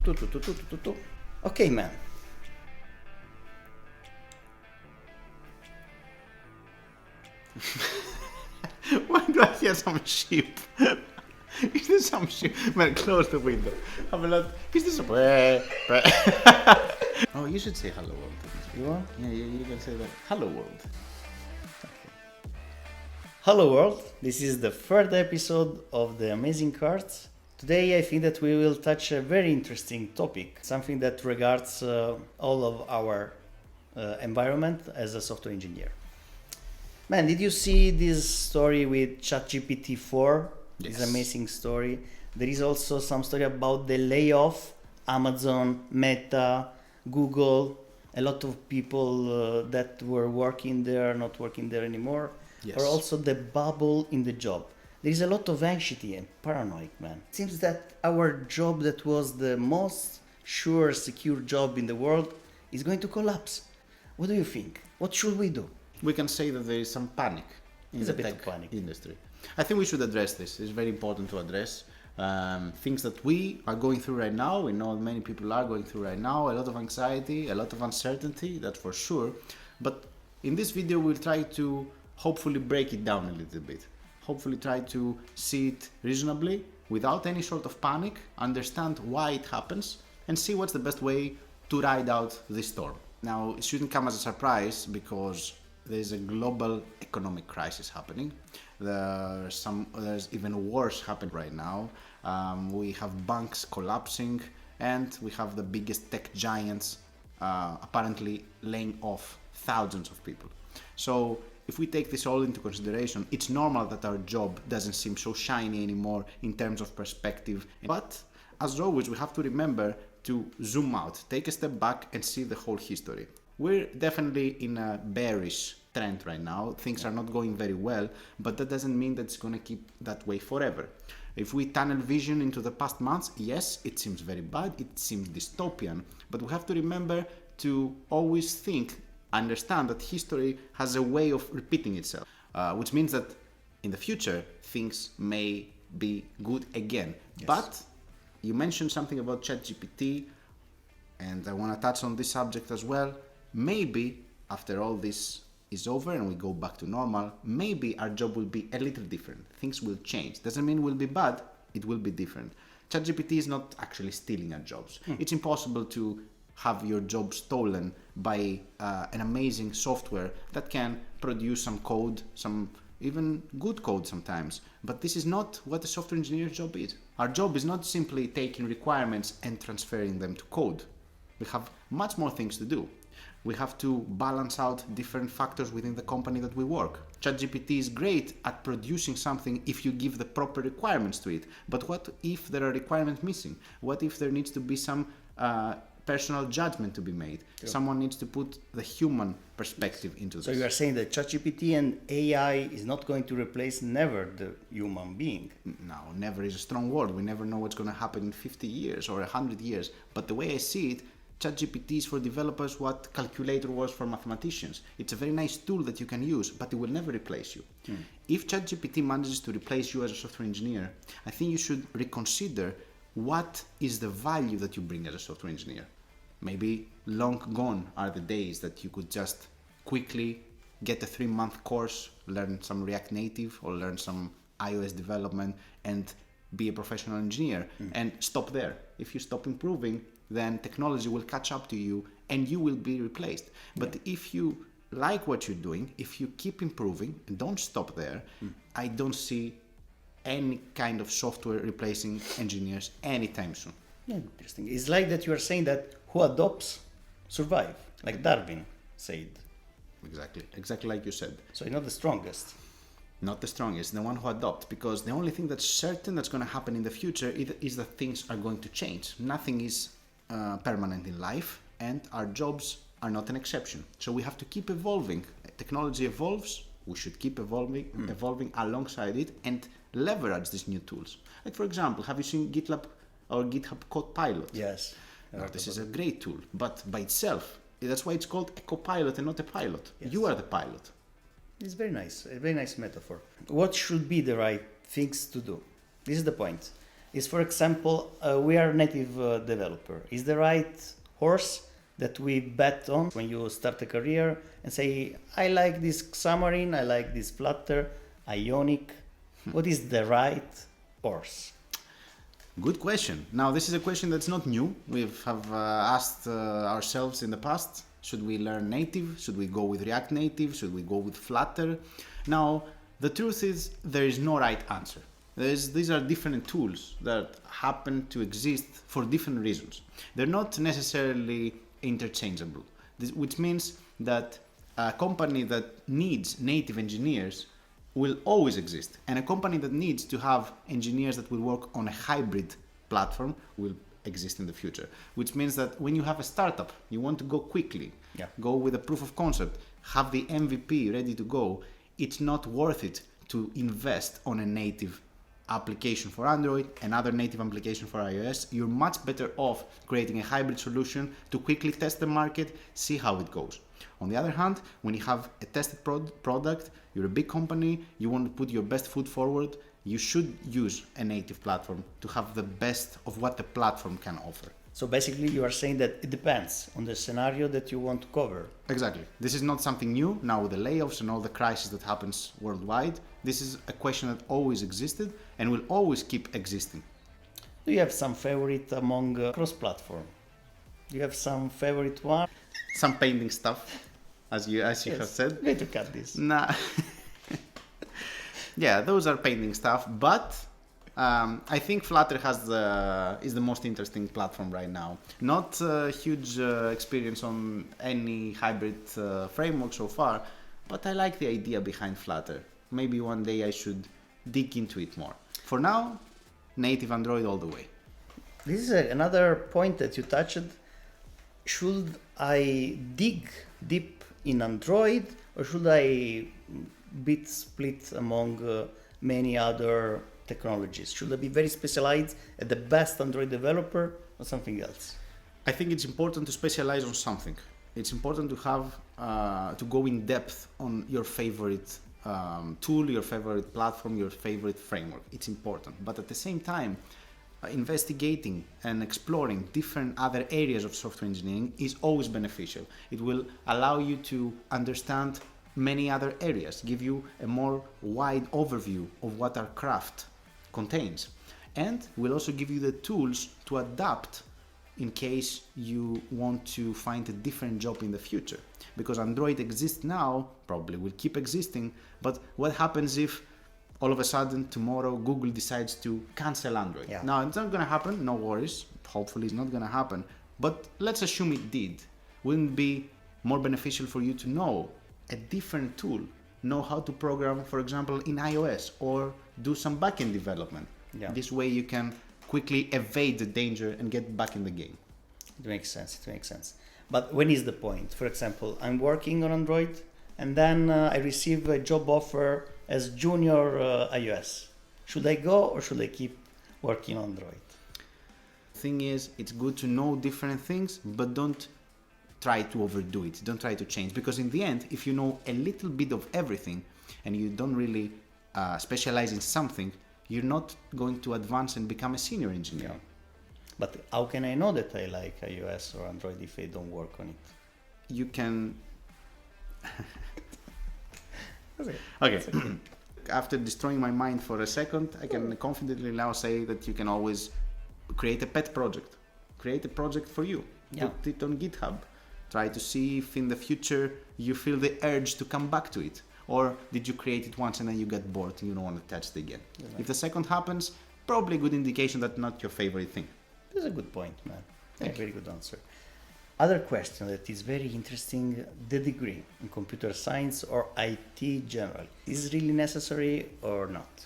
Okay, man. Why do I hear some sheep? Is there some sheep? Man, close the window. Have a lot. Is this a... Oh, you should say hello world. You want? Yeah, you can say that. Hello world. Hello world, this is the third episode of the Amazing Cards. Today I think that we will touch a very interesting topic, something that regards all of our environment as a software engineer. Man, did you see this story with ChatGPT 4? Yes. This amazing story. There is also some story about the layoff, Amazon, Meta, Google, a lot of people that were working there, not working there anymore. Yes. Or also the bubble in the job. There is a lot of anxiety and paranoia, man. It seems that our job that was the most sure, secure job in the world is going to collapse. What do you think? What should we do? We can say that there is some panic in There's the a bit tech of panic. industry. I think we should address this. It's very important to address. Things that we are going through right now, we know many people are going through right now, a lot of anxiety, a lot of uncertainty, that's for sure. But in this video, we'll try to hopefully break it down a little bit. Hopefully try to see it reasonably, without any sort of panic, understand why it happens, and see what's the best way to ride out this storm. Now, it shouldn't come as a surprise because there's a global economic crisis happening. There's even worse happening right now. We have banks collapsing, and we have the biggest tech giants apparently laying off thousands of people. So if we take this all into consideration, it's normal that our job doesn't seem so shiny anymore in terms of perspective. But as always, we have to remember to zoom out, take a step back and see the whole history. We're definitely in a bearish trend right now. Things are not going very well, but that doesn't mean that it's going to keep that way forever. If we tunnel vision into the past months, yes, it seems very bad, it seems dystopian, but we have to remember to always understand that history has a way of repeating itself, which means that in the future, things may be good again. Yes. But you mentioned something about ChatGPT, and I want to touch on this subject as well. Maybe after all this is over and we go back to normal, maybe our job will be a little different. Things will change. Doesn't mean it will be bad, it will be different. ChatGPT is not actually stealing our jobs. It's impossible to have your job stolen by an amazing software that can produce some code, some even good code sometimes. But this is not what a software engineer's job is. Our job is not simply taking requirements and transferring them to code. We have much more things to do. We have to balance out different factors within the company that we work. ChatGPT is great at producing something if you give the proper requirements to it. But what if there are requirements missing? What if there needs to be some personal judgment to be made? Sure. Someone needs to put the human perspective into this. So you are saying that ChatGPT and AI is not going to replace never the human being? No, never is a strong word. We never know what's going to happen in 50 years or 100 years. But the way I see it, ChatGPT is for developers what calculator was for mathematicians. It's a very nice tool that you can use, but it will never replace you. If ChatGPT manages to replace you as a software engineer, I think you should reconsider what is the value that you bring as a software engineer. Maybe long gone are the days that you could just quickly get a 3-month course, learn some React Native or learn some iOS development and be a professional engineer and stop there. If you stop improving, then technology will catch up to you and you will be replaced. But if you like what you're doing, if you keep improving and don't stop there, I don't see any kind of software replacing engineers anytime soon. Yeah, interesting. It's like that you are saying that who adopts survive, like Darwin said. Exactly like you said. So you're not the strongest. Not the strongest, the one who adopts, because the only thing that's certain that's going to happen in the future is that things are going to change. Nothing is permanent in life, and our jobs are not an exception. So we have to keep evolving. Technology evolves, we should keep evolving alongside it and leverage these new tools. Like, for example, have you seen GitLab or GitHub Copilot? Yes. This is a great tool, but by itself, that's why it's called a copilot and not a pilot. Yes. You are the pilot. It's very nice, a very nice metaphor. What should be the right things to do? This is the point. is, for example, we are native developer. Is the right horse that we bet on when you start a career and say, I like this Xamarin, I like this Flutter, Ionic. What is the right horse? Good question. Now, this is a question that's not new. We have asked ourselves in the past, should we learn native? Should we go with React Native? Should we go with Flutter? Now, the truth is there is no right answer. These are different tools that happen to exist for different reasons. They're not necessarily interchangeable, which means that a company that needs native engineers will always exist, and a company that needs to have engineers that will work on a hybrid platform will exist in the future. Which means that when you have a startup, you want to go quickly, go with a proof of concept, have the MVP ready to go, it's not worth it to invest on a native application for Android, another native application for iOS. You're much better off creating a hybrid solution to quickly test the market, see how it goes. On the other hand, when you have a tested product, you're a big company, you want to put your best foot forward, you should use a native platform to have the best of what the platform can offer. So basically you are saying that it depends on the scenario that you want to cover. Exactly. This is not something new now with the layoffs and all the crisis that happens worldwide. This is a question that always existed and will always keep existing. Do you have some favorite among cross-platform? Do you have some favorite one? Some painting stuff, as you have said. I'm going to cut this. Nah. Yeah, those are painting stuff, but I think Flutter is the most interesting platform right now. Not a huge experience on any hybrid framework so far, but I like the idea behind Flutter. Maybe one day I should dig into it more. For now, native Android all the way. This is another point that you touched. Should I dig deep in Android, or should I bit split among many other technologies? Should I be very specialized at the best Android developer or something else? I think it's important to specialize on something. It's important to have to go in depth on your favorite tool, your favorite platform, your favorite framework. It's important, but at the same time, investigating and exploring different other areas of software engineering is always beneficial. It will allow you to understand many other areas, give you a more wide overview of what our craft contains, and will also give you the tools to adapt in case you want to find a different job in the future. Because Android exists now, probably will keep existing, but what happens if all of a sudden tomorrow Google decides to cancel Android? Yeah. Now, it's not going to happen, no worries, hopefully it's not going to happen, but let's assume it did. Wouldn't it be more beneficial for you to know a different tool, know how to program, for example, in iOS, or do some backend development? Yeah. This way you can quickly evade the danger and get back in the game. It makes sense. But when is the point? For example, I'm working on Android and then I receive a job offer as junior iOS. Should I go or should I keep working on Android? Thing is, it's good to know different things, but don't try to overdo it. Don't try to change, because in the end, if you know a little bit of everything and you don't really specialize in something, you're not going to advance and become a senior engineer. Yeah. But how can I know that I like iOS or Android if I don't work on it? You can... Okay. After destroying my mind for a second, I can confidently now say that you can always create a pet project. Create a project for you. Yeah. Put it on GitHub. Try to see if in the future you feel the urge to come back to it. Or did you create it once and then you get bored and you don't want to touch it again? Exactly. If the second happens, probably a good indication that not your favorite thing. That's a good point, man. Thank you. Very good answer. Other question that is very interesting, the degree in computer science or IT generally. Is it really necessary or not?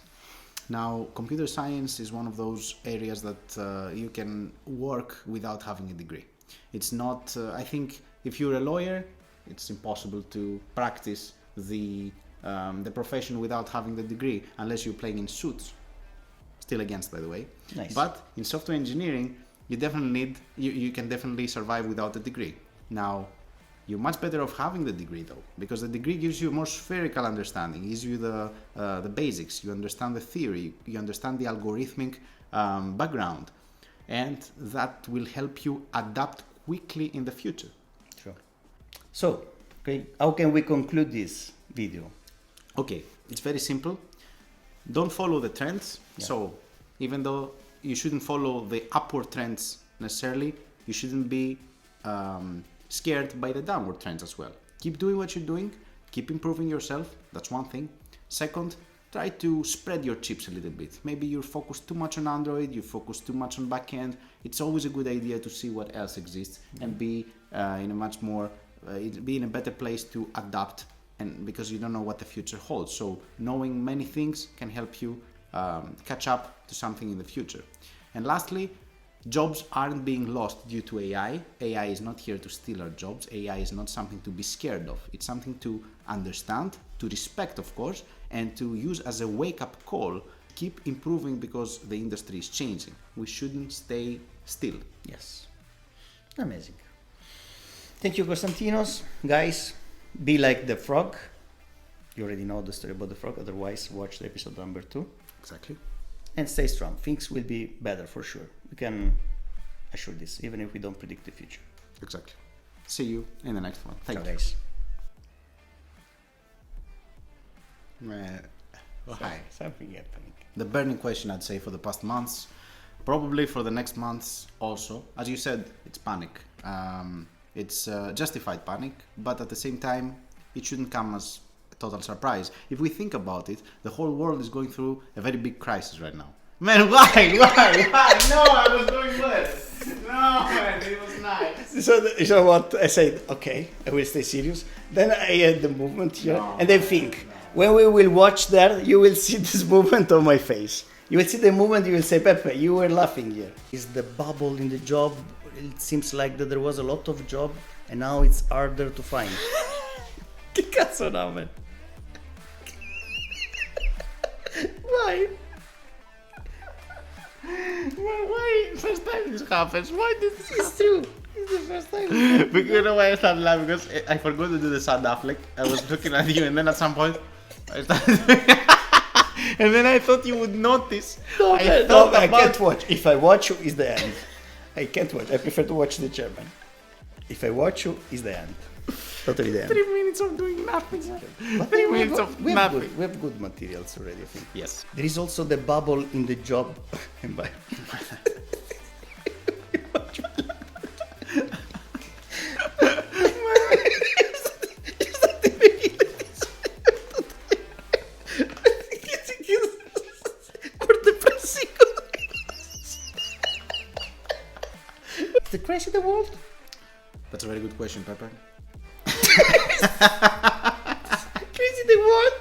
Now, computer science is one of those areas that you can work without having a degree. It's not, I think, if you're a lawyer, it's impossible to practice the profession without having the degree, unless you're playing in suits. Still against, by the way. Nice. But in software engineering, you definitely need, you can definitely survive without a degree. Now, you're much better off having the degree though, because the degree gives you a more spherical understanding, gives you the basics, you understand the theory, you understand the algorithmic background, and that will help you adapt quickly in the future. Sure. So, okay, how can we conclude this video? Okay, it's very simple. Don't follow the trends. Yeah. So even though you shouldn't follow the upward trends necessarily, you shouldn't be scared by the downward trends as well. Keep doing what you're doing. Keep improving yourself. That's one thing. Second, try to spread your chips a little bit. Maybe you're focused too much on Android, you focus too much on backend. It's always a good idea to see what else exists and be in a much more, be in a better place to adapt, and because you don't know what the future holds. So knowing many things can help you catch up to something in the future. And lastly, jobs aren't being lost due to AI. AI is not here to steal our jobs. AI is not something to be scared of. It's something to understand, to respect, of course, and to use as a wake-up call. Keep improving because the industry is changing. We shouldn't stay still. Yes. Amazing. Thank you, Konstantinos. Guys, be like the frog. You already know the story about the frog. Otherwise, watch the episode number 2. Exactly. And stay strong. Things will be better for sure. We can assure this, even if we don't predict the future. Exactly. See you in the next one. Thank Ciao, you. guys. Hi. Something happening. The burning question, I'd say, for the past months, probably for the next months also. As you said, it's panic. It's justified panic, but at the same time, it shouldn't come as a total surprise. If we think about it, the whole world is going through a very big crisis right now. Man, why? No, I was doing well. No, man, it was nice. So what I said, okay, I will stay serious. Then I had the movement here, and then think, when we will watch that, you will see this movement on my face. You will see the movement, you will say, Pepe, you were laughing here. Is the bubble in the job? It seems like that there was a lot of job, and now it's harder to find. Che cazzo no, man? Why? Why? First time this happens. Why did this happen? It's true. It's the first time. Because you know why I started laughing? Because I forgot to do the sound Affleck. I was looking at you, and then at some point, I started doing and then I thought you would notice. I can't watch. If I watch you, is the end. I can't watch. I prefer to watch the chairman. If I watch you, is the end. Totally the end. 3 minutes of doing nothing. But 3 minutes of nothing. We have good materials already, I think. Yes. There is also the bubble in the job environment. Is the crash in the world? That's a very good question, Pepper. Crazy the world?